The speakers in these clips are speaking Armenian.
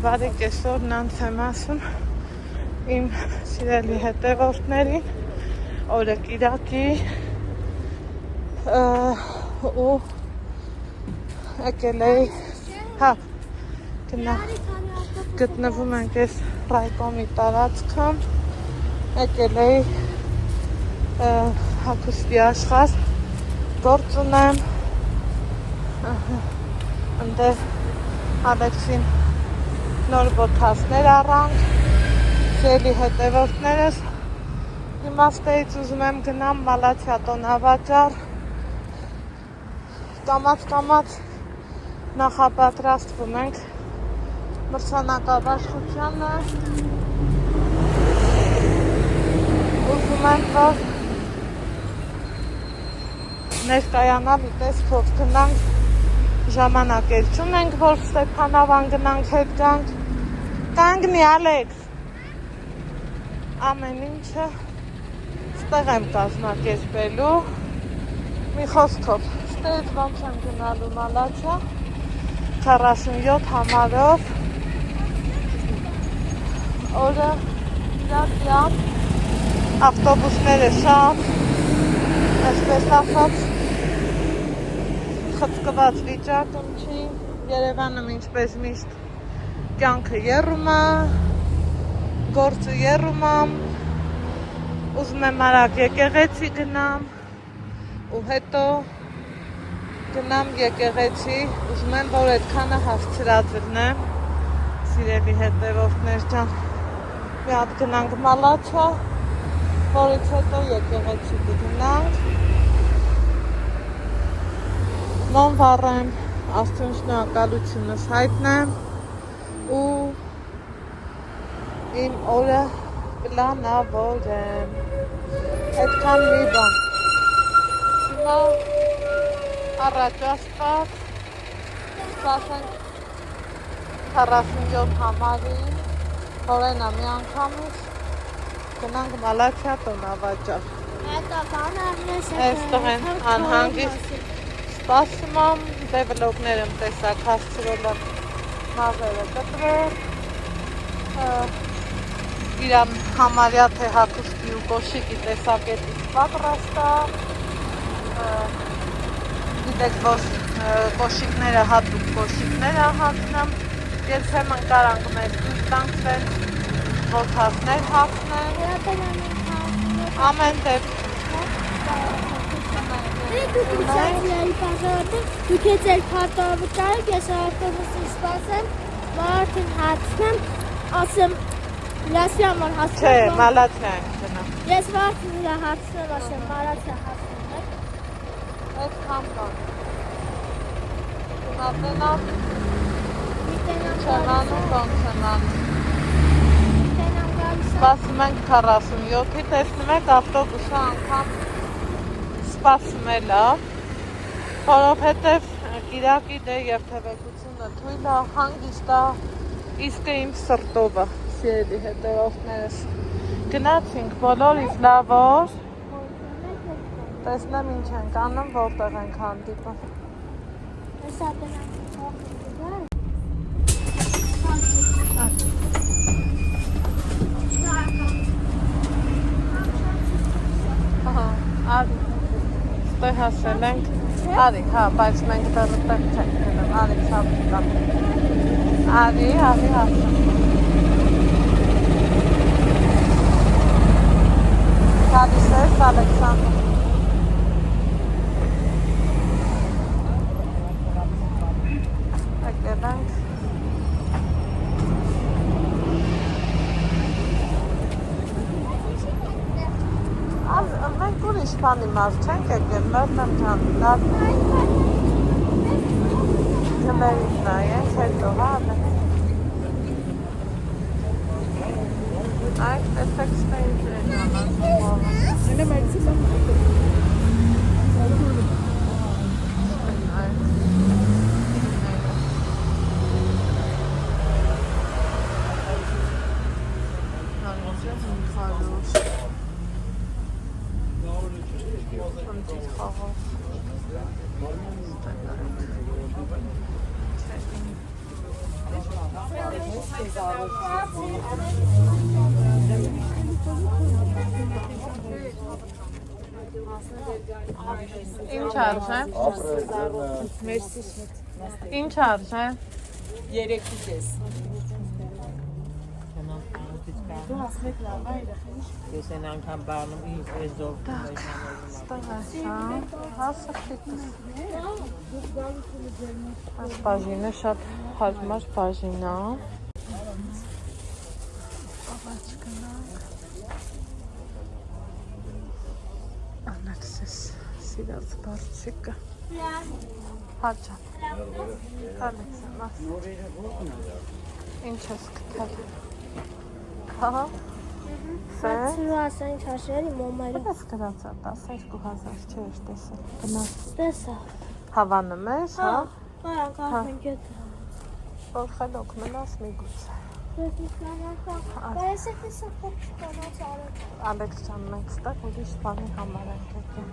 բարի կեսօր նանց եմ ասում իմ սիրելի հետևորդներին, օրը կիրակի ու եկել էի, գտնվում ենք այս ռայկոմի տարածքում, եկել էի հագուստի աշխարհ, գործ ունեմ, ընդեղ Ալեքսին նոր բոթասներ առանք, սիրելի հետևորդներս, իմաստեից ուզում եմ գնամ Մալաթիա տոնավաճառ, կամաց նախապատրաստվում ենք մրցանակաբաշխությանը, ուզում եմ, որ ներկայանալ տեսքով գնանք, ժամանակ էլ չունենք, որ Ստեփանավան գնանք, հետ գանք, կանգնի Ալեքս, ամեն ինչը ստեղ եմ կազմակերպելու, մի խոսքով, ստեղից ոնց եմ գնալու Մալաթիա, 47 համարով, օրը իրակյամ, ավտոբուսները շատ, այսպես ասած, խցկված վիճակում չի, Երևանում ինչպես միշտ կյանքը եռում է, գործը եռում է, ուզում եմ արագ եկեղեցի գնամ ու հետո գնամ եկեղեցի, ուզում եմ, որ այդքանը հասցրածնեմ, սիրելի հետևորդներ ջան, մի հատ գնանք Մալաթիա, որից հետո եկեղեցի գնանք, Մոմ վառեմ, Աստծուն շնորհակալությունս հայտնեմ ու իմ օրը պլանավորեմ, այդքան մի բան, հիմա առաջ աստված, սպասենք 47 համարին, հորենա մի անգամից, գնանք Մալաթիա տոնավաճառ, այստեղ են անհանգիստ, սպասում եմ, դե վլոգներ եմ տեսակ հասցրել եմ մազերը կտրել, իրան համարյա թե հագուստի ու կոշիկի տեսակետից պատրաստ է, գիտեք, որ կոշիկները հատուկ կոշիկներ է հագնեմ, երբեմն կարանք մեզ դուրս տանքվել, բոթասներ հագնել, ամեն դեպքում Դուք ես էլ քարտավճարեք, ես ավտոբուսին սպասեմ, մարդին հացնեմ, ասեմ, լասի համար հասնեմ։ Չէ, Մալաթիա ենք գնամ։ Ես մարդին հացնեմ, ասեմ, Մալաթիա հասնեմ, Այդ կամ կան։ Գնատենամ, չեմ անում, ոնց եմ անում։ Սպասում ենք 47-ի, տեսնում եք ավտոբուսը անգամ սպասում է լավ, որովհետև կիրակի դե երթևեկությունը թույլ է, հանգիստ է, իսկը իմ սրտով է, սիրելի հետևորդներս։ Գնացինք բոլորից լավ օր, տեսնեմ ինչ ենք անում, որտեղ ենք հանդիպում։ Արի, ստեղ հասել ենք, արի, բայց մենք դեռ տեղ չենք գնում, արի, շապիկա, արի, հասել։ Գալիս ես, Ալեքսանդր։ Եկել ենք։ Մենք ուրիշ բանի մարդ չենք եկել, մերնեմ ջան, գլերից նայենք, հետո հալը։ Այդ տեսեք ստեյջ է ժամանցում։ Այնը մերցից եմ։ Ինչ արժե։ Ինչ արժե։ 3.5 Ես են անգամ բանում ինձ էզով Ստահաշա, հասակիտս։ Այս բաժինը շատ հարմար բաժին է։ Աղաչ գնանք։ Ալեքսես, սիրած բարձիկը։ Հաճան։ Ալեքսը, մաս։ Ինչ ես կտել։ Կա։ Հացրուասային չաշերի մոմերը։ Ես կրացա 12,000 չէր տեսել։ Գնաց։ Տեսա։ Հավանում ես, հա։ Բարակ ախնգետ։ Որ խելոք մնաս մի գուցե։ Բայց ես տեսա փոքր կանաց արել։ Ալեքս ջան, մենք ստեղ ուրիշ բանի համար ենք եկել։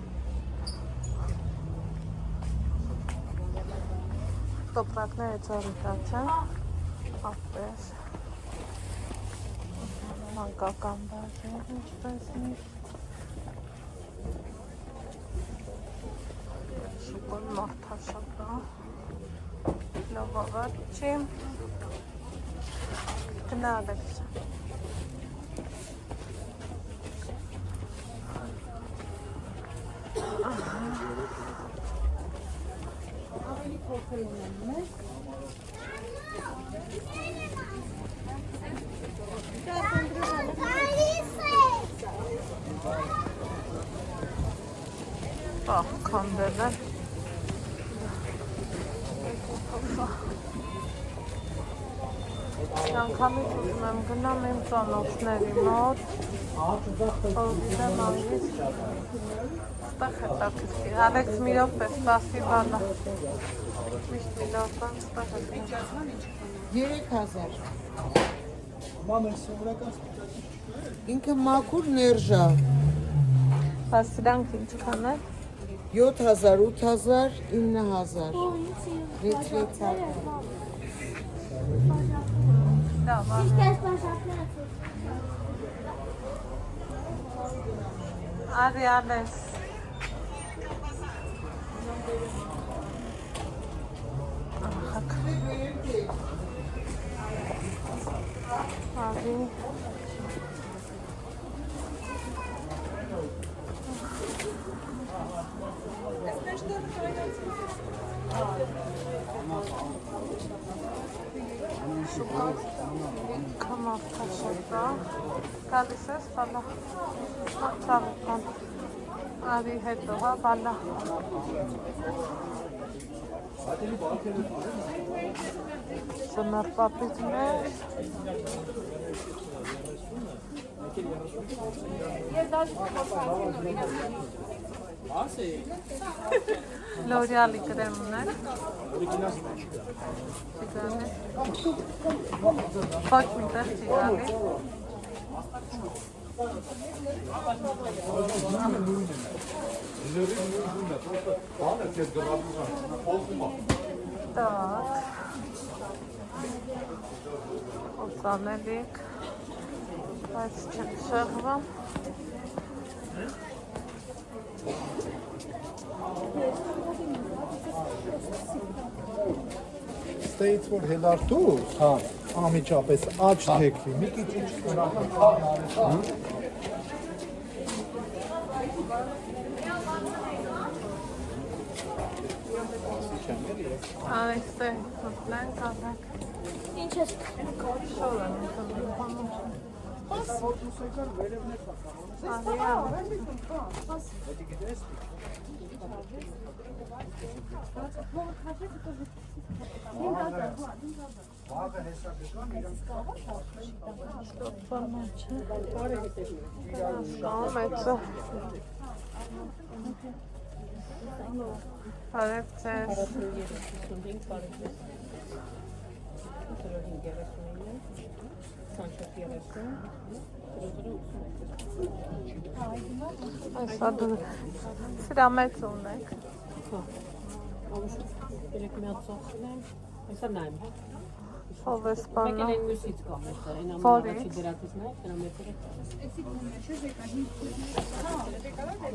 Տոպրակները ծորիկա չեն։ Ապպես։ Մանկական բաժին, ինչպես միշտ։ Շուկոն մարդաշապա։ Լավավարջի։ Գնա Ալեքս ջան։ Ավելի փոքր ունեմ, Քանդել են։ Անգամից ուզում եմ գնամ իմ ծանոթների մոտ, որ գիտեմ անգլիս, ստեղ հետաքրքիր, Ալեքս մի րոպե, սպասի բանա, միշտ մի րոպե, ստեղ հետաքրքիր։ 3000 Ինքը մաքուր ներժա Բայց սրանք ինչքան է։ 7000, 8000, 9000 Ռետրեթա Լավ, Իսկ բաժակները արի Ալես։ Արի։ Կամարտաշապա, գալիս ես, բալա, մաղցավիկան, արի հետո, հա, բալա։ Սմրպապիցներ, լորյալի կրեմներ, ծիգանի, ոչ միտեղ ծիգանի, Так, օծանելիք, բայց չեմ շեղվում, Ստեից որ հելարտուր, հա, ամիջապես աչ թեքվի, մի քիչ ինչ այստեղ մտնենք, ավակ, Ինչ ես շոր եմ Սրա մեծ ունենք։ Երեք մի հատ ծոխն եմ, այսա նայմ։ Հովեսպանա։ Եկել են մյուսից կամ այստեղ, այն Որի՞ց։ ամենաառաջի դրատից նայեք, դրա մետրը։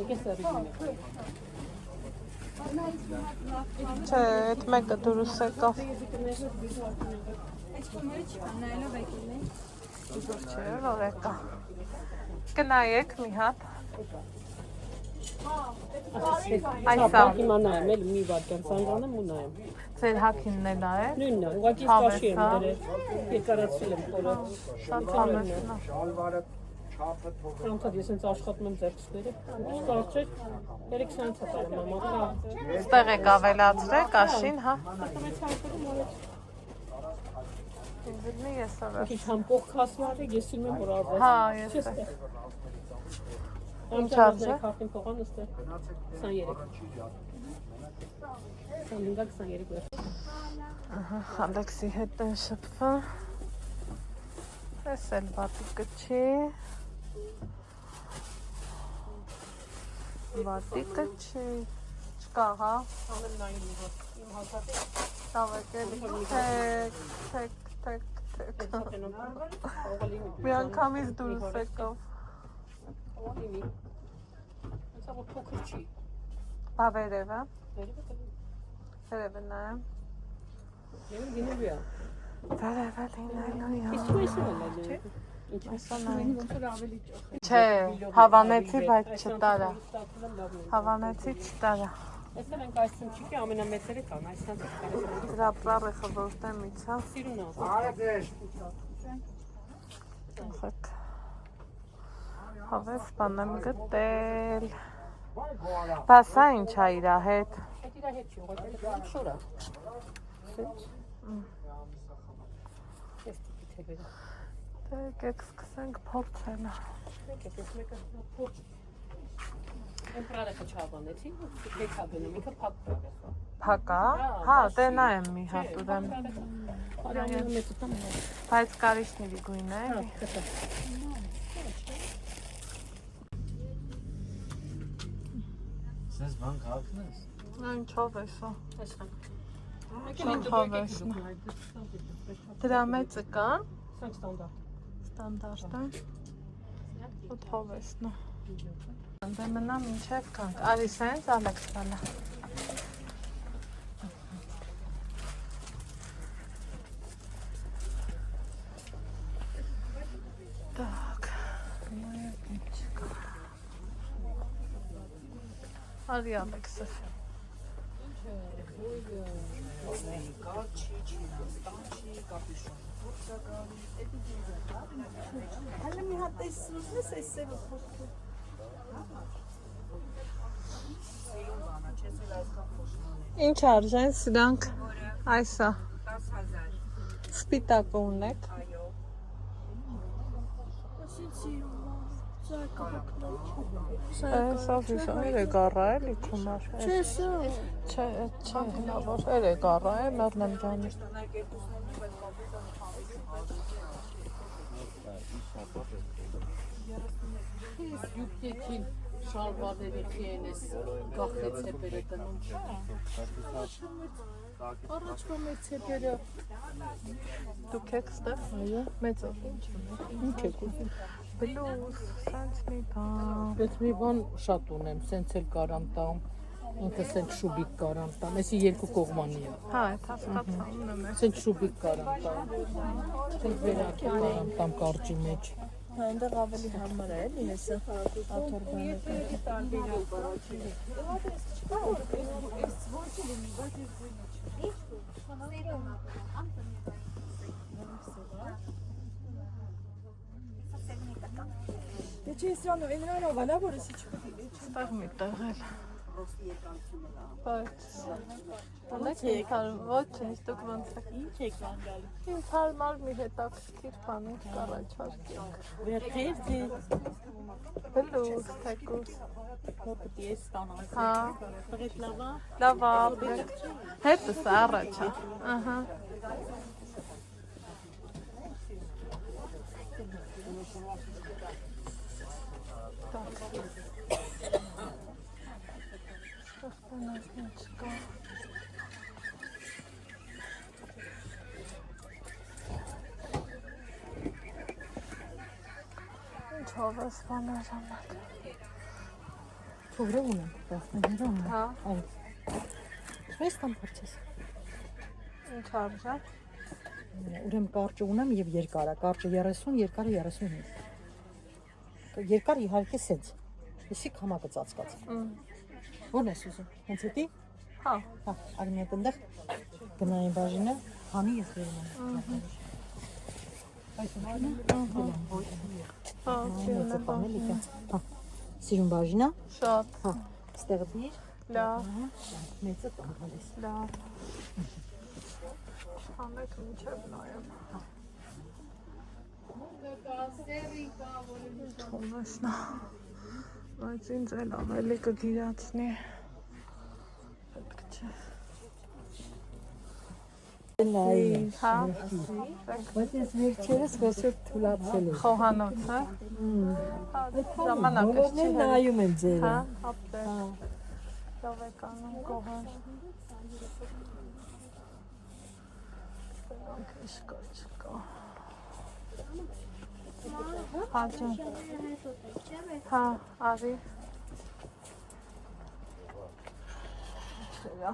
Եկես սարիգին եք։ Չէ, այդ մեկը դուրս եկավ։ Չէ, որ եկա։ Գնայեք մի հատ։ Այսա։ Իմանայեմ, էլ մի վարքյան սանրանեմ ու նայեմ։ Ձեր հագինն էլ է։ Նույնն է, ուղղակի կաշի եմ դրել, երկարացրել եմ խորը։ Շատ հավես է։ Ոնց ես ինձ աշխատում եմ ձեռքսները, կարծեք 3 սանց է տարում ամա։ Ստեղ եք ավելացրեք, աշին, հա։ Ինձնի ես ավեր։ Քիչ համբող քասվար է, ես սիրում եմ որ ազատ։ Հա, ես է։ Ինչ արժե։ Քարտին փողան ըստեղ 23։ 25-23 վեր։ Ահա, Ալեքսի հետ է շփվում։ Էս էլ բատիկը չի։ Բատիկը չի։ Չկա, հա։ Տավեք էլի, թեք։ Մի անգամից դուրս եկավ։ Հեսա որ փոքր չի։ Բա վերևը։ Վերևը նայեմ։ Երբ գինելու է։ Վերևը լինելու է։ Իսկ ու էսը էլ է։ Այսա նայեմ։ Չէ, հավանեցի, բայց չտարա։ Հավանեցի, չտարա։ Այսօր ենք այսում չի, ամենամեծերը կան, այսքան կարելի։ Դրա պրարեխը որտեմ իցա։ Սիրուն է։ Ախեք։ Հավես բան եմ գտել։ Բա սա ինչ է իրա հետ։ Այդ իրա հետ չի, ուղղակի շորա։ Ես տիպի թե վերա։ Դե եկեք սկսենք փորձելը։ Եկեք մեկը փորձ։ Այն պրարեխը չավանեցի, դեկա գնում, ինքը փակ պրարեխը։ Փակա։ Հա, դե նայեմ մի հատ ուրեմ։ Ամենամեծը տամ։ Բայց կարիշնիրի գույն է։ Սենց բան քաղաքն ես։ Ինչով է սա։ Այսքան։ Շատ հավեսն է։ Դրա մեծը կա։ Սա ստանդարտ։ Ստանդարտ է։ Շատ հավեսն է։ Դե մնա մինչև կանք։ Արի սենց Ալեքս բալա։ Так, Արի Ալեքսը։ Հələ մի հատ տեսնուս ես այս սևը խոսքը։ Ինչ արժեն սրանք։ Այսա։ 10000 Սպիտակը ունեք։ Սա վիսա երեք առա էլի կումար։ Չէ, սա։ Չէ, լավոր երեք առա է, մեռնեմ ջանի։ Յուկեքին շալվարների խիենես գախտեց հեպերը տնում։ Առաջվա մեր ցեպերը Դուք եք ստեղ։ Այո, մեծը ինչ ունեք։ ինչ եք ուզում։ Բլուզ, սենց մի բան։ Բայց մի բան շատ ունեմ, սենց էլ կարամ տամ, ինքը սենց շուբիկ կարամ տամ, էսի երկու կողմանի է։ Հա, այդ հասկացա ունեմ է։ Սենց շուբիկ կարամ տամ, սենց վերակ է կարամ տամ կարճի մեջ։ Հա, այնտեղ ավելի համար է, էլի հեսա։ Աթորբանը։ Դե չէ, սրանով էնրանով ալա, որ էսի չպետք է։ Ստեղ մի տեղել։ Բայց ունեք ոչինչ, դուք ոնց եք։ Ինչ եք անգալի։ Ինձ հարմար մի հետաքրքիր բան եք կառաջարկեք։ Վերթեր թե Բլուզ, թեկուզ։ հոպտի է ստանալ։ Հա, Բղետ լավա։ լավ է։ Հետս առաջ է։ Ահա։ Թովս բանաժանակ։ Թորը ունեմ, բասներում։ Հա։ Այ։ Շվես տամ փորձես։ Ինչ արժե։ Ուրեմն կարճը ունեմ եւ երկարը։ Կարճը 30, երկարը 35։ Երկար իհարկե սենց։ Իսի կամակը ծածկած։ Ո՞րն ես ուզում։ Հենց էտի։ Հա։ Հա, արի այդ այնտեղ գնային բաժինը, հանի ես վերում։ Այս բանը։ Հա, Մեծը պանել իքա։ Հա։ Սիրուն բաժինա։ շատ։ Հա։ Ստեղ դիր։ Լավ, Մեծը տանալիս։ լավ։ Համեք մինչև նայեմ։ Թողնեսնա, բայց ինձ էլ ավելի կգիրացնի, պետք չէ։ Հա, Բայց ես վերջերս ոսոր թուլացել եմ։ խոհանոց, հա։ Ժամանակը չի հել։ նայում եմ ձերը։ Հա, ապտեր։ Լավ եք անում կողան։ Սրանք իշկա չկա։ Հա, ջան։ Հա, արի։ Չերա։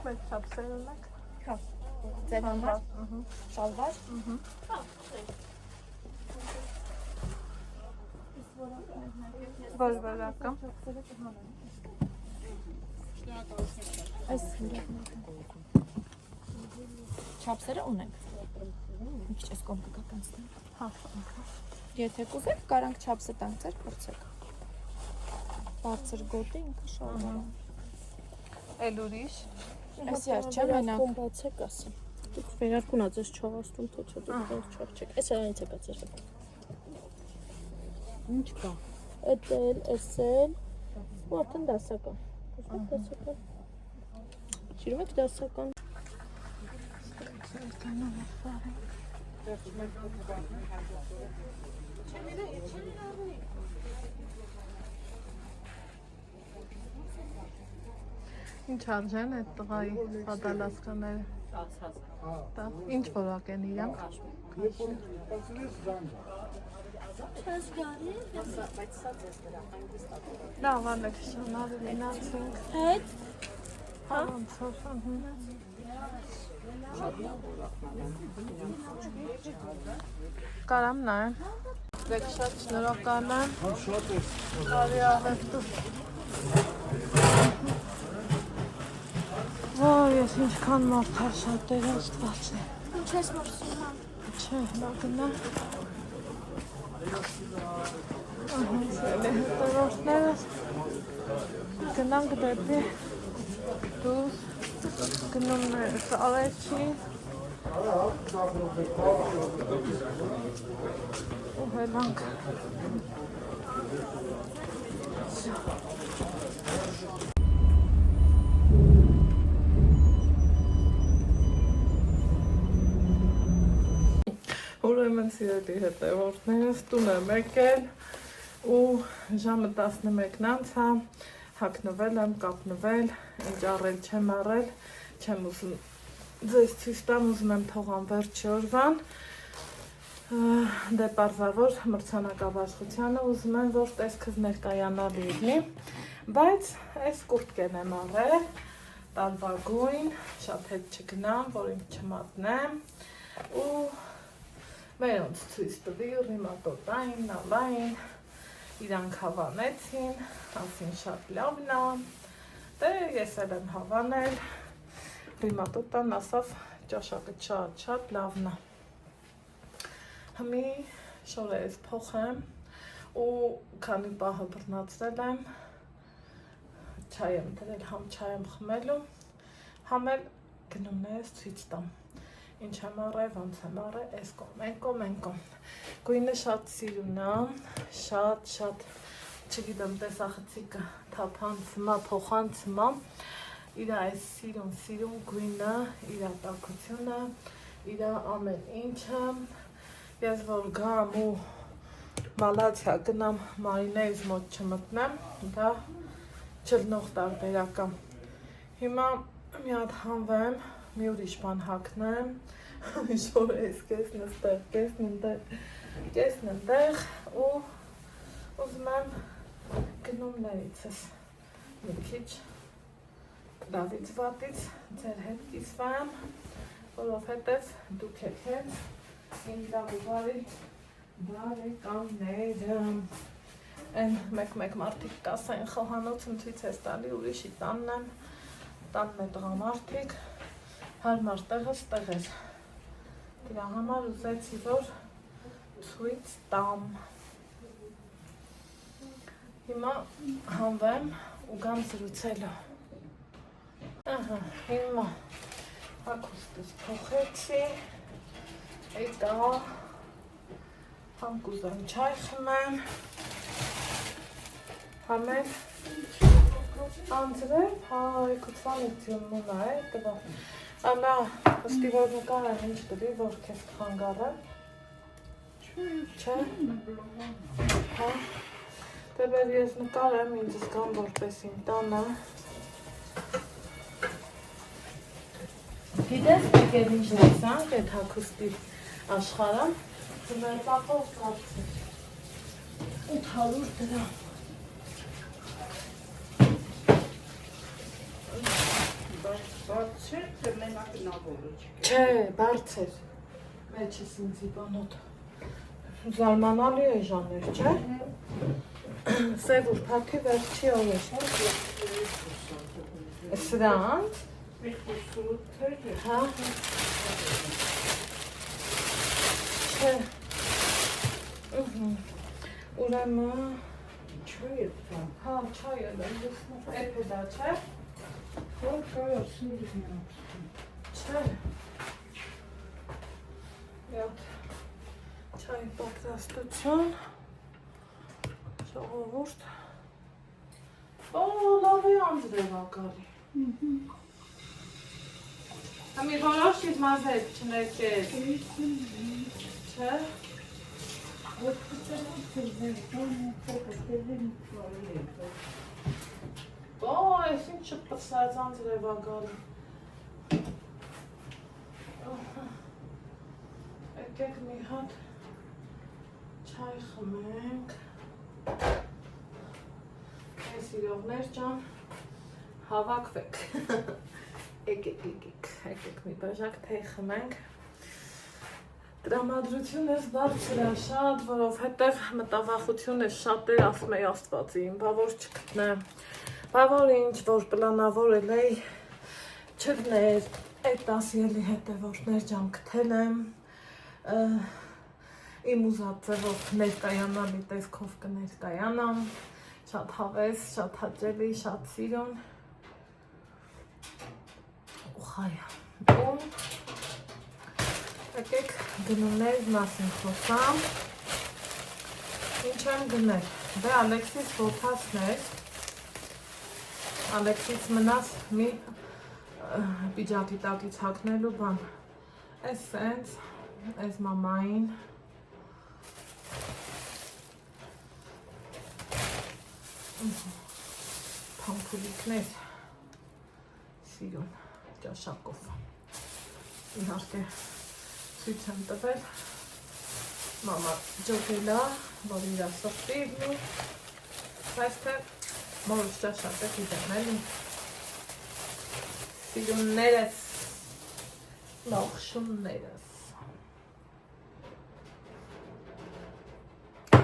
Բայց չապսեր ունեք։ Հա։ Ձեր համար շալվար։ Որ վարակը։ Այս չափսերը ունենք։ Մի քիչ էս կողմ կկանցնեմ։ Հա։ Եթե կուզեք, կարանք չափսը տանք ձեր փորձեք։ Բարձր գոտի ինքը շալվար։ Էլ ուրիշ։ Այս յար չէ մենակ։ Բացեք ասեմ։ Դուք վերարկուն ածես չողաստում, թե չէ դուք չողջեք։ Էս այնց է կացել։ Ինչ կա։ Էդել, էսել։ Ու արդեն դասական։ Ուզում դասական։ Սիրում եք դասական։ Ինչ արժեն այդ տղայի պատալասկաները։ 10,000։ Ինչ որակ են իրանք։ Լավ, անեք շանարը լինացինք։ Հետ։ Հա, ոնց որ։ Կարամ նայեմ։ Դեք շատ շնորհակալ եմ։ Շատ է։ Բարի աղետուր։ Ոյ, ես ինչքան մարդար շատ էր աստված է։ Ինչ ես մրսում։ Չէ, լավ գնա։ Ահա, սել է հետևորդներս։ Գնանք դեպի դուս, գնում ես Ալեչի։ Ու հելանք։ Ուրեմն սիրելի հետևորդներս տուն եմ եկել ու ժամը 11-ն անցա, հագնվել եմ, կապնվել, ինչ առել չեմ առել, չեմ ուզում ձեզ ցույց տամ, ուզում եմ թողամ վերջի օրվան, դե պարզավոր մրցանակաբաշխությանը ուզում եմ, որ տեսքս ներկայանալ լինի, բայց այս կուրտկեն եմ առել, տալվագույն, շատ հետ չգնամ, որ ինձ չմատնեմ ու մերոնց ցույց տվի ռիմատոտային, նալային, իրանք հավանեցին, ասին շատ լավն է, դե ես էլ եմ հավանել, ռիմատոտան ասավ ճաշակը շատ լավն է, հմի շորը ես փոխեմ ու քանի պահը բռնացրել եմ, չայ եմ դրել, համ չայ եմ խմելու, համ էլ գնումներս ցույց տամ, Ինչ եմ առել, ոնց եմ առել, այս կոմ։ Գույնը շատ սիրուն է, շատ, չգիտեմ, տեսախցիկը թափանցմա, փոխանցմա, իր այս սիրուն գույնը, իր տաքությունը, իր ամեն ինչը, ես որ գամ ու մալացիա գնամ մարինեից մոտ չմտնեմ, դա չլնող տարբերական։ Հիմա մի հատ հանվեմ, մի ուրիշ բան հագնեմ, շոր ես կեսն ընդեղ ու ուզում եմ գնումներիցս մի քիչ դավից վատից ձեր հետ կիսվեմ, որովհետև դուք եք հետ իմ լավուբարի բարեկանները են մեկ մարդիկ կասային խոհանոցն ցույց ես տալի ուրիշի տանն է տղամարդիկ հարմար տեղը ստեղ էր դրա համար ուզեցի որ ցույց տամ հիմա հանվեմ ու գամ զրուցելու հիմա հագուստս փոխեցի Էտա համ կուզեմ չայ խմեմ համեն անձրև կուտվանություն մունա է տվա ամա ըստի որ նկար եմ ինչ տվի որ կեզ կխանգարեմ չէ տեբեր ես նկար եմ ինձ զգամ որպես իմ տանը գիտես եկեր ինչն էսանք էտ հագուստի աշխարհը Մերպապով կարծեր 800 դրամ Բարձր թե մենակնավորը Չէ, բարձր մեջս ինձի բանոտ Զարմանալի է ժաներ, չէ? Սև ուրբաթի վերջի օրեր Սրանց Հա Չէ Ուրեմն Չայ Հա, չայ է դա Էփ է դա, չէ? Չէ Չայ պատրաստություն Ժողովուրդ Լավ է անձրև ակալի Համի որոշից մազետ չներկես Չէ Այս ինչ շպսած անձրև ակալի Եկեք մի հատ չայ խմենք Այս իրողներ ճան հավակվեք Եկեք մի բաժակ թեյ խմենք Տրամադրություն ես բարձր է շատ, որովհետև մտավախություն ես շատեր ասում էի աստվածի իմ, բա որ չգտնեմ Բա որ ինչ, որ պլանավորել էի չգներ Այդ 10 ելի հետևորդներ ջան գտել եմ Իմ ուզած ձևով ներկայանալի տեսքով կներկայանամ Շատ հավես, շատ հաճելի, շատ սիրուն ու խայա Եկեք գնումների մասին խոսամ Ինչ եմ գնել Դե Ալեքսիս ոտասներ Ալեքսից մնաց մի պիջակի տակից հագնելու բան Այս սենց Այս մամային Փամփուլիկներ Սիրուն ճաշակով Իհարկե Ցույց եմ տվել Մամա ջոկելա որ իրա սրտիրն Բայց թե մորս ճաշակը գիտեմ էլի Սիրուններս Լողշուններս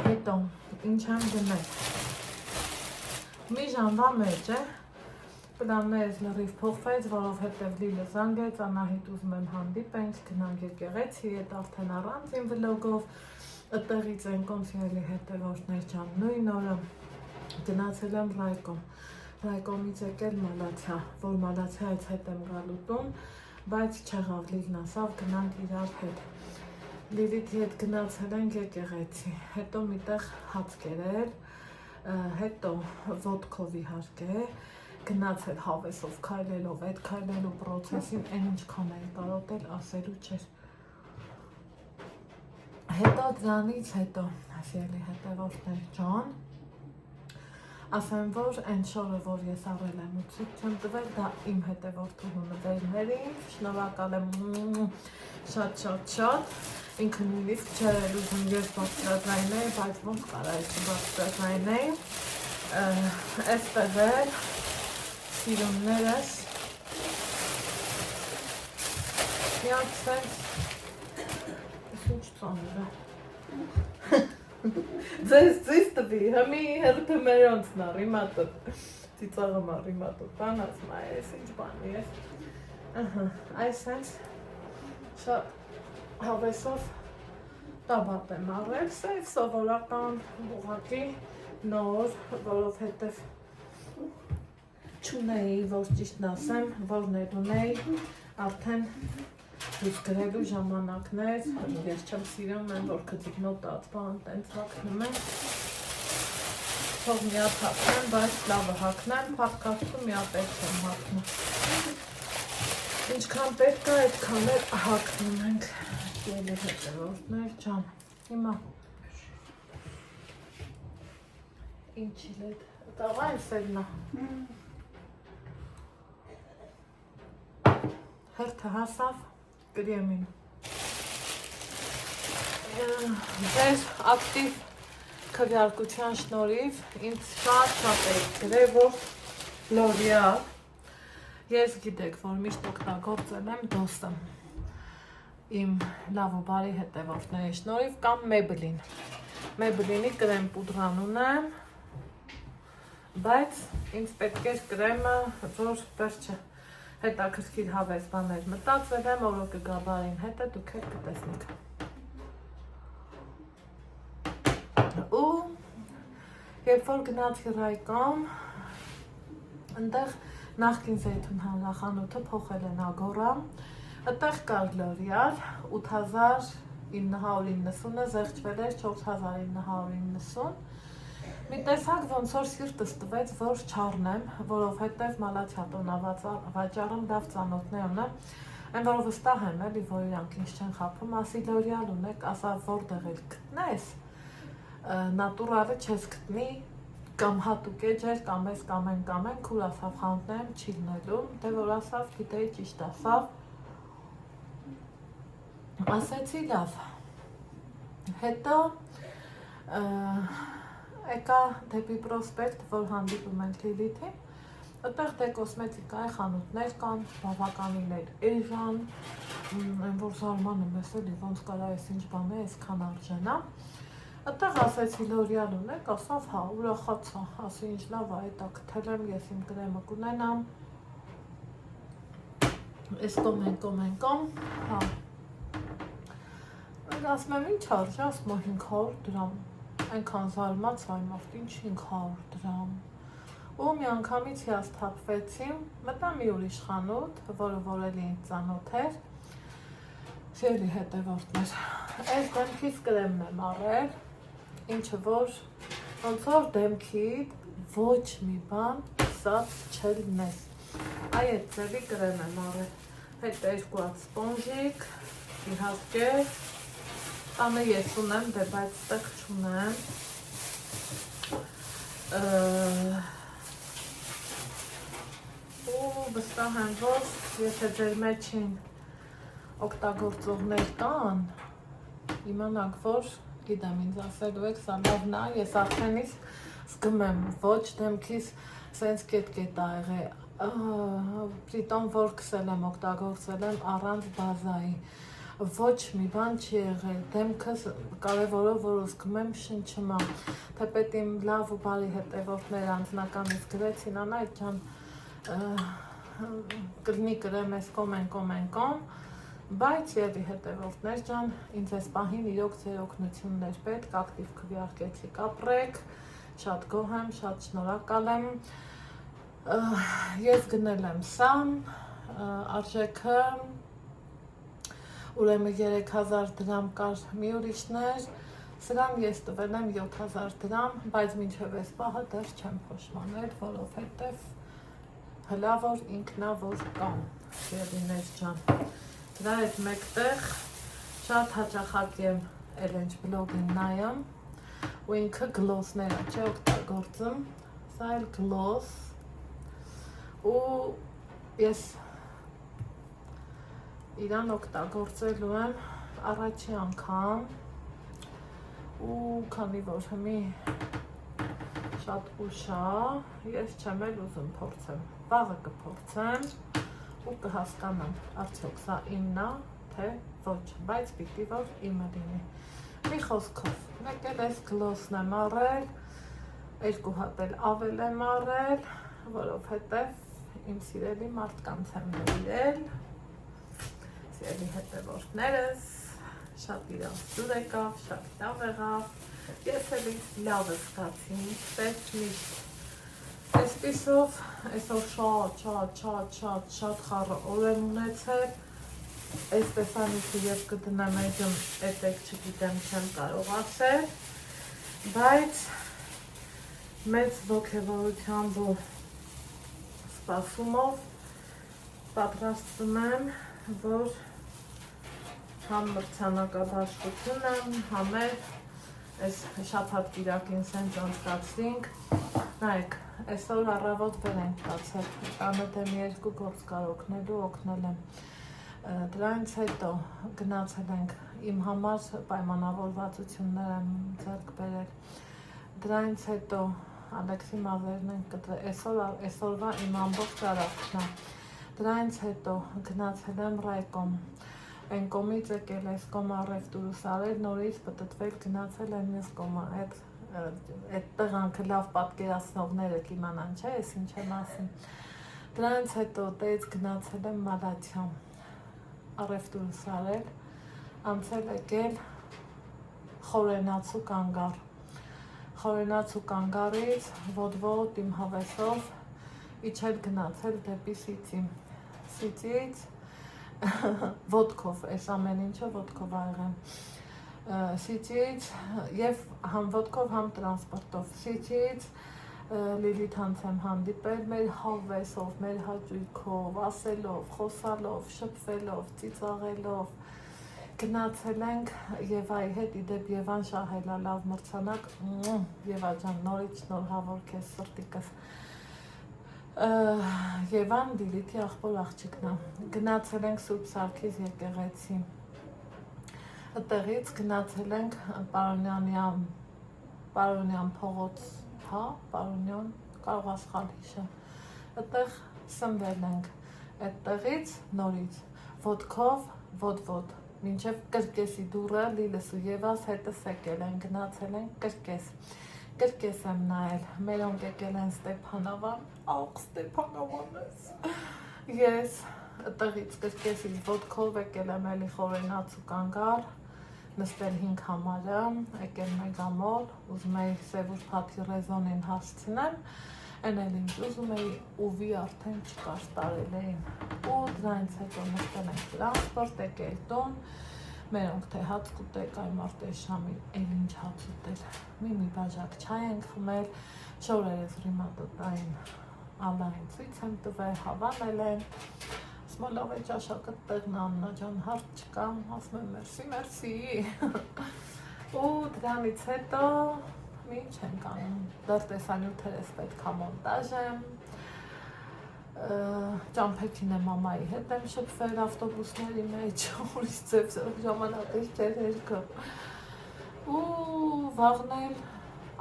Հետո ինչ եմ գնել Մի ժամվա մեջ է Պլաններս լրիվ փոխվեց, որովհետև լիլը զանգեց, Անահիտ ուզում եմ հանդիպենք, գնանք եկեղեցի, այդ արդեն առանց իմ վլոգով, այդտեղից են կոնսիելի հետևորդներ ջան, նույն օրը գնացել եմ Ռայկոմ, Ռայկոմից եկել մալացա, որ մալացայից հետ եմ գալու տուն, բայց չեղավ Լիլն ասավ գնանք իրար հետ։ Լիլիթի հետ գնացել ենք եկեղեցի, հետո միտեղ հաց կերել, հետո ոդկով իհարկե, գնացել հավեսով քայլելով, այդ քայլելու պրոցեսին այն ինչքան էի կարոտել ասելու չէր։ Հետո դրանից հետո, ասելի հետևորդներ ջան, ասեմ, որ այն շորը, որ ես առել եմ ու ցույց եմ տվել, դա իմ հետևորդուհու նվերներին, շնորհակալ եմ շատ, ինքը նույնիսկ չէր ուզում ես բարձրացնել, բայց ոնց կարա չբարձրացնել, այստեղ էլ սիրուններս, միակ սենց, ինչ ծանր է, ձեզ տվի, հմի հերպը մերոնցն առիմատը, ծիծաղում առիմատը, բան ասում է, ես ինչ բան ես, այս հենց շատ հավեսով տաբատ եմ առել, սև սովորական ուղղակի նոր, որովհետև չունեի, որ ճիշտն ասեմ, որ ներունեի, արդեն դուրս գրելու ժամանակներ, ես չեմ սիրում եմ, որ քծիկնոտ ածբան տենց հակնում եմ, թող միատ հակնեմ, բայց լավը հակնեմ, փախկացում միատ էլ չեմ հակնում։ Ինչքան պետք է, այդքան էլ հակնում ենք, ելի հետևորդներ ջան, հիմա, ինչիլ էդ, տաղա են սելնա, հերթը հասավ, կրեմին, ձեր ակտիվ քվեարկության շնորհիվ ինձ շատ է գրել, որ L'Oreal, ես գիտեք, որ միշտ օգտագործել եմ դոսը, իմ լավ ու բարի հետևորդների շնորհիվ կամ Maybelline-ի կրեմ պուդրան ունեմ, բայց ինձ պետք էր կրեմը, որ վերջը հետաքրքիր հավես բաներ մտածել եմ, որը կգաբարին հետ է, դուք էլ կտեսնիք։ Ու երբ որ գնացի Ռայկոմ, ընդեղ նախկին Զեյթուն հանրախանութը փոխել են Ագորա, այդտեղ կար L'Oreal 8990-ը զեղչվել էր 4990, մի տեսակ ոնց որ սիրտս տվեց, որ չառնեմ, որովհետև Մալաթիատոն վաճառում լավ ծանոթներ ունեմ, այն որով վստահ եմ էլի, որ իրանք ինձ չեն խաբում, ասի L'Oreal ունեք, ասա որտեղ էլ գտնես, նատուրալը չես գտնի, կամ հատուկ էջեր, կամ ես կամ են, քուր ասավ խանութներում չի լինելու, դե որ ասավ, գիտեի ճիշտ ասավ, ասեցի լավ, հետո եկա դեպի պրոսպեկտ, որ հանդիպում ենք Լիլիթին, այդտեղ դե կոսմետիկայի խանութներ կան, բավականիներ էժան, այն որ զարմանում ես էլի, ոնց կարա ես ինչ բան է, այսքան արժենա, այդտեղ ասեցի L'Oreal ունեք, ասավ հա, ուրախացա, ասի ինչ լավ է, այդա գտել եմ, ես իմ կրեմը կունենամ, ես կոմ, հա, ասում եմ ինչ արժե, ասում եմ 500 դրամ, այնքան զարմաց այ մարդ, ինչ 500 դրամ, ու մի անգամից հիասթափվեցի, մտա մի ուրիշ խանութ, որը որ էլի ինձ ծանոթ էր, շելի հետևորդներ, այս դեմքից կրեմն եմ առել, ինչը որ ոնց որ դեմքիդ ոչ մի բան սած չլնես, այ այդ ձևի կրեմ եմ առել, հետ երկու հատ սպոնժիկ, իհարկե, տանը ես ունեմ, դե բայց տեղ չունեմ, ու վստահ եմ, որ եթե ձեր մեջին օգտագործողներ կան, իմանաք, որ գիտեմ ինձ ասելու եք, սա լավն է, ես արդենից զգում եմ, ոչ դեմքիս սենց կետ ա եղել, պրիտոմ որ կսել եմ, օգտագործել եմ առանց բազայի, ոչ մի բան չի եղել, դեմքս կարևորը, որ զգում եմ շնչում եմ, թեպետ իմ լավ ու բարի հետևորդներ անձնականից գրեցին, անայ ջան, կլինի կրեմ ես կոմ, բայց ելի հետևորդներ ջան, ինձ ես պահին իրոք ձեր օգնություններ պետք, ակտիվ քվեարկեցիք ապրեք, շատ գոհ եմ, շատ շնորհակալ եմ, ես գնել եմ սա, արժեքը ուրեմն 3000 դրամ կար մի ուրիշներ, սրան ես տվել եմ 7000 դրամ, բայց մինչև այս պահը դեռ չեմ փոշմանել, որովհետև հլա որ ինքնավոր կամ Սիրելիներ ջան։ Դրա հետ մեկտեղ շատ հաճախակ եմ Էլենջ բլոգին նայում ու ինքը գլոսները չէ օգտագործում, սա էլ գլոս ու ես իրան օգտագործելու եմ առաջի անգամ ու քանի որ հիմի շատ ուշ է, ես չեմ էլ ուզում փորձեմ, վաղը կփորձեմ ու կհասկանամ արդյոք սա իմն է, թե ոչ, բայց պիտի որ իմը լինի։ Մի խոսքով, մեկ էլ այս գլոսն եմ առել, 2 հատ էլ ավել եմ առել, որովհետև իմ սիրելի մարդկանց եմ նվիրել, սիրելի հետևորդներս, շատ իրենց դուր եկավ, շատ լավ եղավ, ես էլ ինձ լավ զգացի, ինչպես միշտ։ Այսպիսով, այսօր շատ խառը օր եմ ունեցել, այս տեսանյութը և կդնեմ այդում էտեք չգիտեմ չեմ կարող ասել, բայց մեծ ոգևորությամբ ու սպասումով պատրաստվում եմ, որ համ մրցանակաբաշխությունը, համ էլ այս շաբաթ կիրակին սենց անցկացրինք, նայեք, այսօր առավոտ վեր ենք կացել, տանը դեմ 2 գործ կար օգնելու, օգնել եմ, դրանից հետո գնացել ենք իմ համար պայմանավորվածություններ եմ ձեռք բերել, դրանից հետո Ալեքսի մազերն ենք կտրել, այսօրվա իմ ամբողջ արարքն է, դրանից հետո գնացել եմ ռայկոմ, այն կոմից եկել այս կոմ առևտուրս արել, նորից պտտվել գնացել եմ ես կոմը, այդ տղանքը լավ պատկերացնողները կիմանան, չէ, ես ինչ եմ ասում, դրանից հետո տեից գնացել եմ Մալաթիա, առևտուրս արել, անցել եկել խորենացու կանգար, խորենացու կանգարից ոտ-ոտ իմ հավեսով իջել գնացել դեպի Սիծի, Սիծից ոտքով, այս ամեն ինչը ոտքով ա եղեմ, Սիծից և համ ոտքով, համ տրանսպորտով, Սիծից Լիլիթ հանց եմ հանդիպել մեր հավեսով, մեր հաճույքով, ասելով, խոսալով, շփվելով, ծիծաղելով, գնացել ենք Եվայի հետ, իդեպ Եվան շահել ա լավ մրցանակ, Եվա ջան, նորից շնորհավոր քեզ սրտիկս, Եվան Լիլիթի աղբոր աղջիկն է, գնացել ենք Սուրբ Սարգիս եկեղեցի, այդտեղից գնացել ենք Պարոնյան փողոց, հա, Պարոնյան, կարող ասխալ հիշեմ, այդտեղ սնվել ենք, այդտեղից նորից, ոտքով, ոտ-ոտ, մինչև կրկեսի դուրը Լիլս ու Եվաս հետս եկել են, գնացել են կրկես եմ նայել, մերոնք եկել են Ստեփանավան, աղ Ստեփանավանես, ես այդտեղից կրկեսից ոտքով եկել եմ էլի խորենացու կանգար, նստել 5 համարը, եկել մեգամոլ, ուզում էի Սևուր Փաթի ռեզոնին հասցնեմ, այն էլ ինձ ուզում էի ուվի արդեն չկար տարել էին, ու դրանից հետո նստել ենք տրանսպորտ, եկել տուն, մերոնք թե հաց կուտեք, այ մարդե շամի, էլ ինչ հաց ուտել, մի բաժակ չայ ենք խմել, շորերս ռիմատոտային ալային ցույց եմ տվել, հավանել են, ասում լավ է ճաշակը տեղն Աննա ջան, հարց չկա, ասում եմ մերսի, ու դրանից հետո մի ինչ ենք անում, դեռ տեսանյութերս պետք է մոնտաժեմ, ճամփեքին եմ մամայի հետ եմ շփվել ավտոբուսների մեջ, ուրիշ ձև ժամանակից չէր երկը, ու վաղնել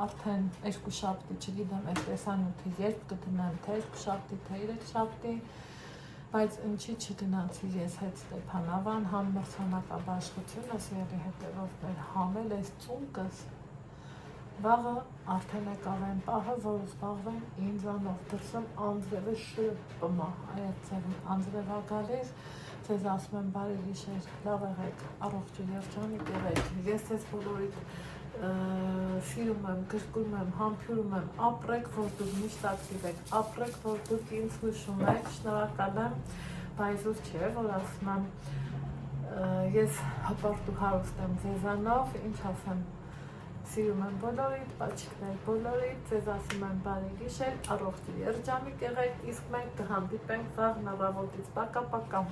արդեն 2 շաբթի, չգիտեմ այս տեսանյութի երբ կդնեմ, թե 2 շաբթի, թե 3 շաբթի, բայց ինչի չգնացի ես հետ Ստեփանավան, համ մրցանակաբաշխությունը, սիրելի հետևորդներ, համ էլ այս ծունկս, վաղը արդեն եկավ այն պահը, որ զբաղվեմ ինձանով, դրսում անձրևը շրպմա, այդ ձևի անձրև ա գալիս, ձեզ ասում եմ բարի գիշեր, լավ եղեք, առողջ ու երջանիկ եղեք, ես ձեզ բոլորիդ սիրում եմ, գրկում եմ, համբուրում եմ, ապրեք, որ դուք միշտ ակտիվ եք, ապրեք, որ դուք ինձ հուշում եք, շնորհակալ եմ, բայզուր չէ, որ ասում եմ ես հպարտ ու հարուստ եմ ձեզանով, ինչ ասեմ, սիրում եմ բոլորիդ, պաչիկներ բոլորիդ, ձեզ ասում եմ բարի գիշեր, առողջ ու երջանիկ եղեք, իսկ մենք կհանդիպենք վաղ նավավոտից, պակա-պակա։